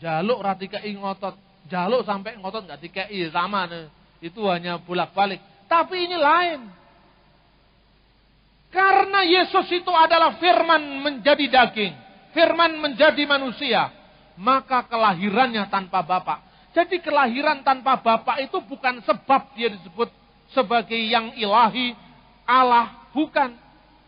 Jaluk ratikei ngotot. Jaluk sampai ngotot nggak dikei. Sama nih. Itu hanya bolak-balik. Tapi ini lain. Karena Yesus itu adalah firman menjadi daging. Firman menjadi manusia. Maka kelahirannya tanpa bapak. Jadi kelahiran tanpa bapak itu bukan sebab dia disebut sebagai yang ilahi, Allah, bukan.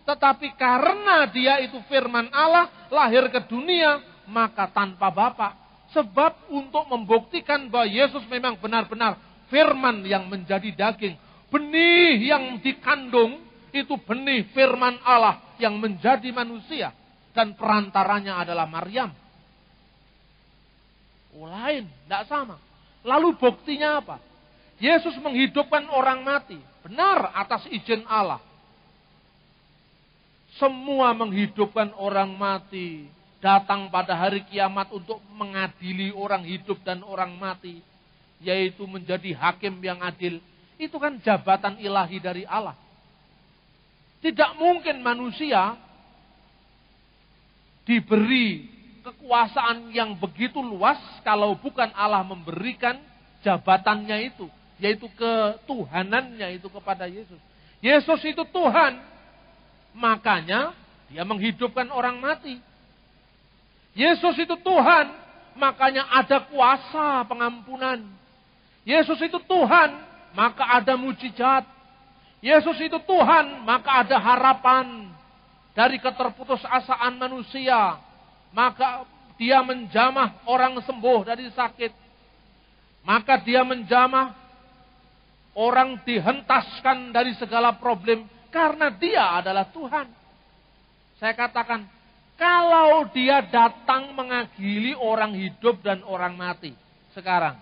Tetapi karena dia itu firman Allah, lahir ke dunia, maka tanpa bapak. Sebab untuk membuktikan bahwa Yesus memang benar-benar firman yang menjadi daging. Benih yang dikandung, itu benih firman Allah yang menjadi manusia. Dan perantaranya adalah Maryam. Lain, tidak sama. Lalu buktinya apa? Yesus menghidupkan orang mati. Benar atas izin Allah. Semua menghidupkan orang mati. Datang pada hari kiamat untuk mengadili orang hidup dan orang mati. Yaitu menjadi hakim yang adil. Itu kan jabatan ilahi dari Allah. Tidak mungkin manusia diberi kekuasaan yang begitu luas kalau bukan Allah memberikan jabatannya itu. Yaitu ketuhanannya itu kepada Yesus. Yesus itu Tuhan. Makanya dia menghidupkan orang mati. Yesus itu Tuhan. Makanya ada kuasa pengampunan. Yesus itu Tuhan. Maka ada mujizat. Yesus itu Tuhan. Maka ada harapan. Dari keterputusasaan manusia. Maka dia menjamah orang sembuh dari sakit. Maka dia menjamah orang dihentaskan dari segala problem. Karena dia adalah Tuhan. Saya katakan, kalau dia datang mengadili orang hidup dan orang mati. Sekarang.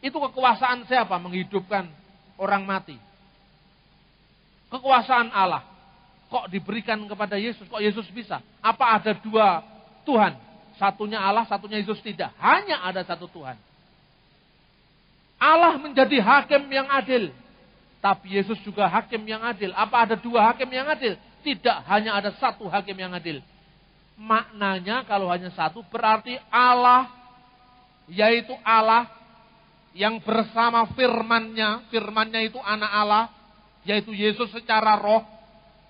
Itu kekuasaan siapa menghidupkan orang mati? Kekuasaan Allah. Kok diberikan kepada Yesus? Kok Yesus bisa? Apa ada dua Tuhan? Satunya Allah, satunya Yesus? Tidak. Hanya ada satu Tuhan. Allah menjadi hakim yang adil. Tapi Yesus juga hakim yang adil. Apa ada dua hakim yang adil? Tidak. Hanya ada satu hakim yang adil. Maknanya kalau hanya satu berarti Allah, yaitu Allah yang bersama firman-Nya. Firman-Nya itu anak Allah, yaitu Yesus secara roh.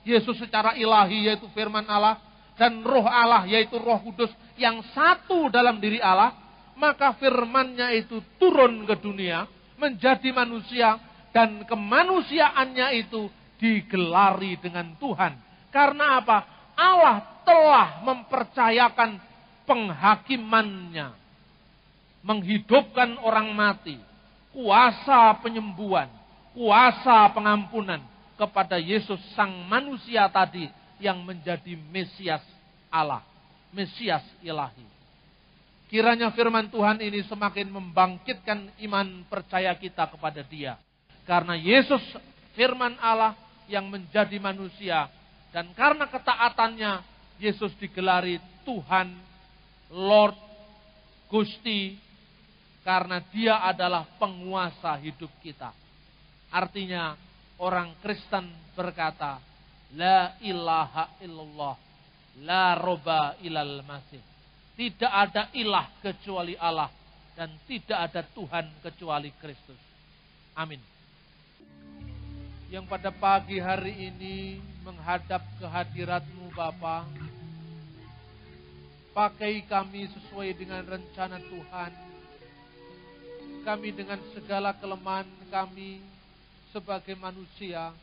Yesus secara ilahi, yaitu firman Allah. Dan roh Allah, yaitu Roh Kudus yang satu dalam diri Allah. Maka firman-Nya itu turun ke dunia, menjadi manusia. Dan kemanusiaannya itu digelari dengan Tuhan. Karena apa? Allah telah mempercayakan penghakimannya. Menghidupkan orang mati. Kuasa penyembuhan. Kuasa pengampunan. Kepada Yesus sang manusia tadi. Yang menjadi Mesias Allah. Mesias ilahi. Kiranya firman Tuhan ini semakin membangkitkan iman percaya kita kepada Dia. Karena Yesus firman Allah yang menjadi manusia. Dan karena ketaatannya, Yesus digelari Tuhan, Lord, Gusti. Karena Dia adalah penguasa hidup kita. Artinya orang Kristen berkata, La ilaha illallah, la roba ilal masih. Tidak ada ilah kecuali Allah. Dan tidak ada Tuhan kecuali Kristus. Amin. yang pada pagi hari ini menghadap kehadirat-Mu Bapa. Pakai kami sesuai dengan rencana Tuhan. Kami dengan segala kelemahan kami sebagai manusia,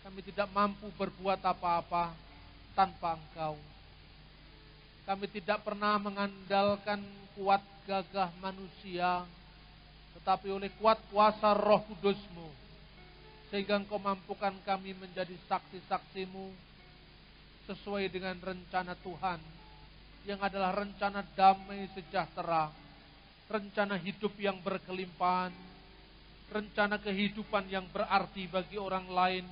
kami tidak mampu berbuat apa-apa tanpa Engkau. Kami tidak pernah mengandalkan kuat gagah manusia, tetapi oleh kuat kuasa Roh Kudus-Mu, sehingga Engkau mampukan kami menjadi saksi-saksi-Mu sesuai dengan rencana Tuhan, yang adalah rencana damai sejahtera, rencana hidup yang berkelimpahan, rencana kehidupan yang berarti bagi orang lain,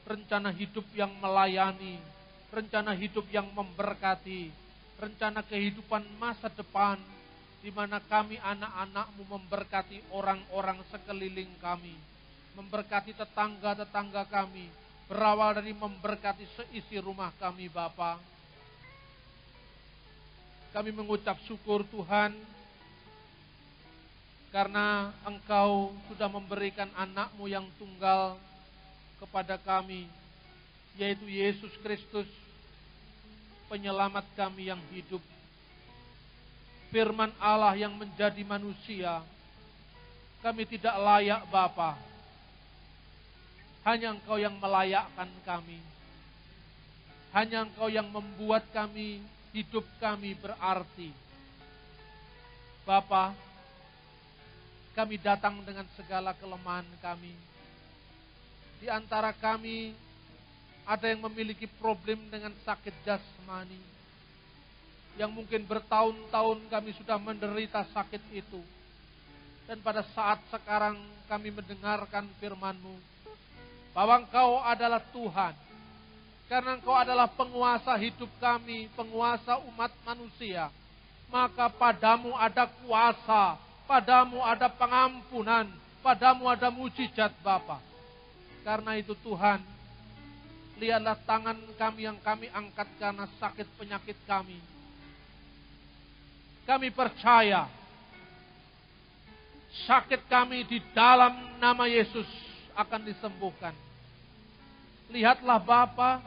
rencana hidup yang melayani, rencana hidup yang memberkati, rencana kehidupan masa depan, di mana kami anak-anak-Mu memberkati orang-orang sekeliling kami, memberkati tetangga-tetangga kami, berawal dari memberkati seisi rumah kami Bapa. Kami mengucap syukur Tuhan, karena Engkau sudah memberikan anak-Mu yang tunggal kepada kami, yaitu Yesus Kristus, penyelamat kami yang hidup. Firman Allah yang menjadi manusia. Kami tidak layak Bapa. Hanya Engkau yang melayakkan kami. Hanya Engkau yang membuat kami, hidup kami berarti. Bapa, kami datang dengan segala kelemahan kami. Di antara kami ada yang memiliki problem dengan sakit jasmani, yang mungkin bertahun-tahun kami sudah menderita sakit itu. Dan pada saat sekarang kami mendengarkan firman-Mu, bahwa Engkau adalah Tuhan. Karena Engkau adalah penguasa hidup kami, penguasa umat manusia. Maka padamu ada kuasa, padamu ada pengampunan, padamu ada mujizat Bapa. Karena itu Tuhan, lihatlah tangan kami yang kami angkat karena sakit penyakit kami. Kami percaya, sakit kami di dalam nama Yesus akan disembuhkan. Lihatlah Bapa,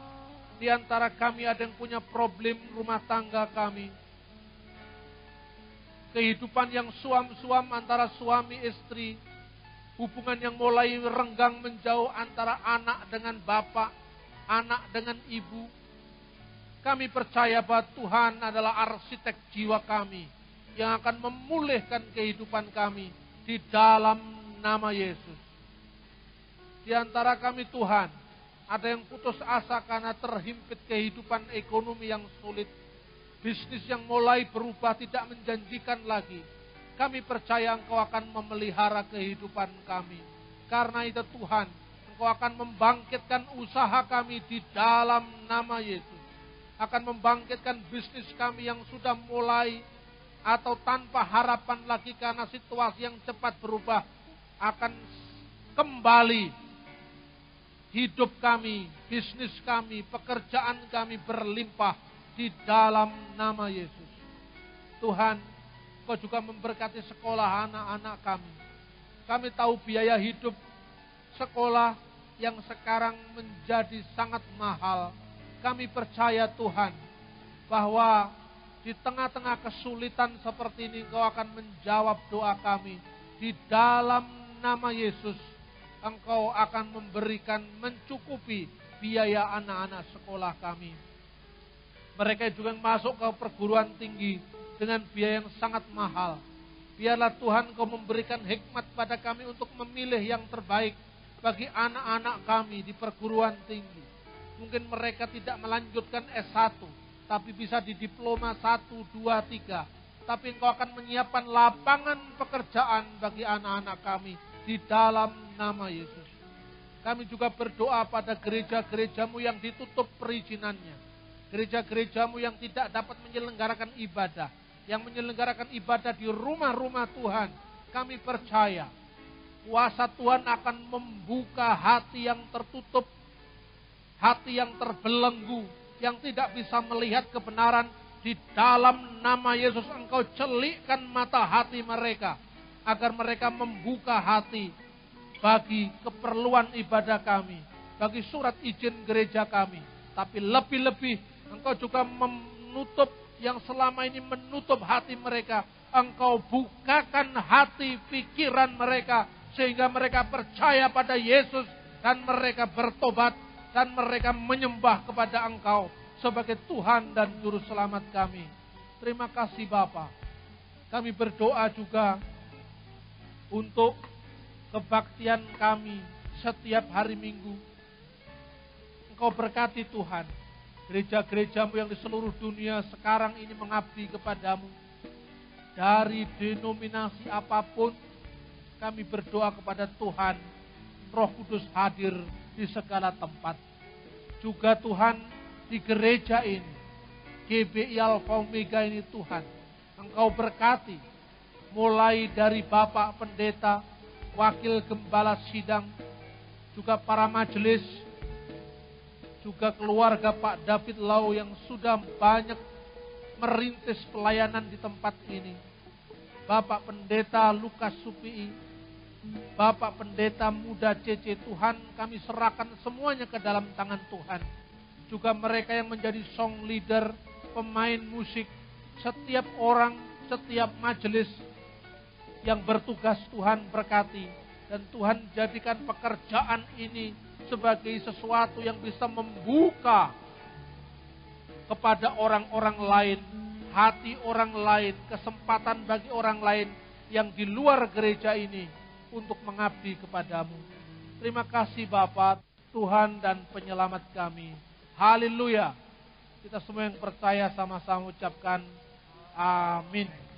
di antara kami ada yang punya problem rumah tangga kami. Kehidupan yang suam-suam antara suami istri. Hubungan yang mulai renggang menjauh antara anak dengan bapak, anak dengan ibu. Kami percaya bahwa Tuhan adalah arsitek jiwa kami, yang akan memulihkan kehidupan kami di dalam nama Yesus. Di antara kami Tuhan, ada yang putus asa karena terhimpit kehidupan ekonomi yang sulit. Bisnis yang mulai berubah tidak menjanjikan lagi. Kami percaya Engkau akan memelihara kehidupan kami. Karena itu Tuhan, Engkau akan membangkitkan usaha kami di dalam nama Yesus. Akan membangkitkan bisnis kami yang sudah mulai atau tanpa harapan lagi karena situasi yang cepat berubah. Akan kembali hidup kami, bisnis kami, pekerjaan kami berlimpah di dalam nama Yesus. Tuhan, Kau juga memberkati sekolah anak-anak kami. Kami tahu biaya hidup sekolah yang sekarang menjadi sangat mahal. Kami percaya Tuhan, bahwa di tengah-tengah kesulitan seperti ini Engkau akan menjawab doa kami. Di dalam nama Yesus, Engkau akan memberikan, mencukupi biaya anak-anak sekolah kami. Mereka juga yang masuk ke perguruan tinggi dengan biaya yang sangat mahal. Biarlah Tuhan Engkau memberikan hikmat pada kami untuk memilih yang terbaik bagi anak-anak kami di perguruan tinggi. Mungkin mereka tidak melanjutkan S1, tapi bisa di diploma 1, 2, 3. Tapi Engkau akan menyiapkan lapangan pekerjaan bagi anak-anak kami di dalam nama Yesus. Kami juga berdoa pada gereja-gereja-Mu yang ditutup perizinannya. Gereja-gereja-Mu yang tidak dapat menyelenggarakan ibadah. Yang menyelenggarakan ibadah di rumah-rumah Tuhan. Kami percaya kuasa Tuhan akan membuka hati yang tertutup. Hati yang terbelenggu. Yang tidak bisa melihat kebenaran. Di dalam nama Yesus Engkau celikkan mata hati mereka. Agar mereka membuka hati bagi keperluan ibadah kami, bagi surat izin gereja kami. Tapi lebih-lebih Engkau juga menutup yang selama ini menutup hati mereka. Engkau bukakan hati pikiran mereka sehingga mereka percaya pada Yesus dan mereka bertobat dan mereka menyembah kepada Engkau sebagai Tuhan dan Juru Selamat kami. Terima kasih Bapa. Kami berdoa juga untuk kebaktian kami setiap hari Minggu. Engkau berkati Tuhan. Gereja-gerejamu yang di seluruh dunia sekarang ini mengabdi kepadamu. Dari denominasi apapun, kami berdoa kepada Tuhan, Roh Kudus hadir di segala tempat. Juga Tuhan, di gereja ini, GBI Alpha Omega ini Tuhan, Engkau berkati, mulai dari Bapak Pendeta, Wakil Gembala Sidang, juga para majelis, juga keluarga Pak David Lau yang sudah banyak merintis pelayanan di tempat ini. Bapak Pendeta Lukas Supii, Bapak Pendeta Muda CC, Tuhan kami serahkan semuanya ke dalam tangan Tuhan. Juga mereka yang menjadi song leader, pemain musik, setiap orang, setiap majelis yang bertugas Tuhan berkati. Dan Tuhan jadikan pekerjaan ini sebagai sesuatu yang bisa membuka kepada orang-orang lain, hati orang lain, kesempatan bagi orang lain yang di luar gereja ini untuk mengabdi kepadamu. Terima kasih Bapa, Tuhan dan penyelamat kami. Haleluya. Kita semua yang percaya sama-sama ucapkan amin.